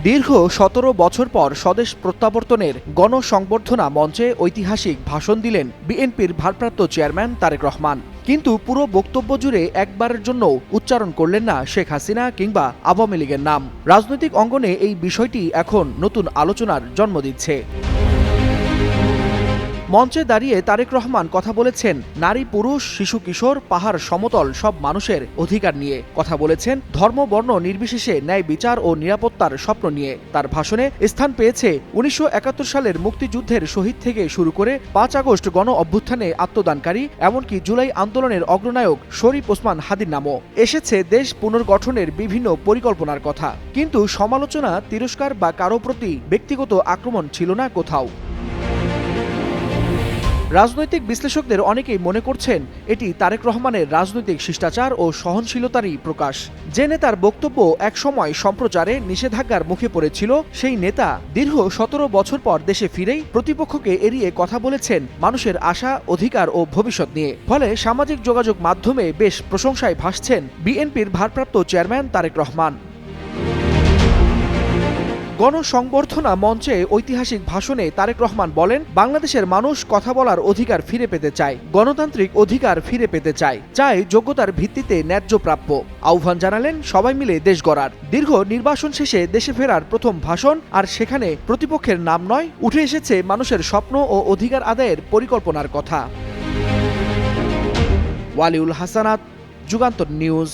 দীর্ঘ ১৭ বছর পর স্বদেশ প্রত্যাবর্তনের গণসংবর্ধনা মঞ্চে ঐতিহাসিক ভাষণ দিলেন বিএনপির ভারপ্রাপ্ত চেয়ারম্যান তারেক রহমান। কিন্তু পুরো বক্তব্য জুড়ে একবারের জন্য উচ্চারণ করলেন না শেখ হাসিনা কিংবা আওয়ামী লীগের নাম। রাজনৈতিক অঙ্গনে এই বিষয়টি এখন নতুন আলোচনার জন্ম দিচ্ছে। মঞ্চে দাঁড়িয়ে তারেক রহমান কথা বলেছেন নারী, পুরুষ, শিশু, কিশোর, পাহাড়, সমতল সব মানুষের অধিকার নিয়ে। কথা বলেছেন ধর্ম, বর্ণ নির্বিশেষে ন্যায় বিচার ও নিরাপত্তার স্বপ্ন নিয়ে। তার ভাষণে স্থান পেয়েছে ১৯৭১ সালের মুক্তিযুদ্ধের শহীদ থেকে শুরু করে ৫ আগস্ট গণ অভ্যুত্থানে আত্মদানকারী, এমনকি জুলাই আন্দোলনের অগ্রনায়ক শরীফ ওসমান হাদির নামও। এসেছে দেশ পুনর্গঠনের বিভিন্ন পরিকল্পনার কথা। কিন্তু সমালোচনা, তিরস্কার বা কারো প্রতি ব্যক্তিগত আক্রমণ ছিল না কোথাও। রাজনৈতিক বিশ্লেষকদের অনেকেই মনে করছেন এটি তারেক রহমানের রাজনৈতিক শিষ্টাচার ও সহনশীলতারই প্রকাশ। যে নেতার বক্তব্য একসময় সম্প্রচারে নিষেধাজ্ঞার মুখে পড়েছিল, সেই নেতা দীর্ঘ ১৭ বছর পর দেশে ফিরেই প্রতিপক্ষকে এড়িয়ে কথা বলেছেন মানুষের আশা, অধিকার ও ভবিষ্যৎ নিয়ে। ফলে সামাজিক যোগাযোগ মাধ্যমে বেশ প্রশংসায় ভাসছেন বিএনপির ভারপ্রাপ্ত চেয়ারম্যান তারেক রহমান। গণসংবর্ধনা মঞ্চে ঐতিহাসিক ভাষণে তারেক রহমান বলেন, বাংলাদেশের মানুষ কথা বলার অধিকার ফিরে পেতে চায়, গণতান্ত্রিক অধিকার ফিরে পেতে চায়, চায় যোগ্যতার ভিত্তিতে ন্যায্য প্রাপ্য। আহ্বান জানালেন সবাই মিলে দেশ গড়ার। দীর্ঘ নির্বাসন শেষে দেশে ফেরার প্রথম ভাষণ, আর সেখানে প্রতিপক্ষের নাম নয়, উঠে এসেছে মানুষের স্বপ্ন ও অধিকার আদায়ের পরিকল্পনার কথা। ওয়ালিউল হাসানাত, যুগান্তর নিউজ।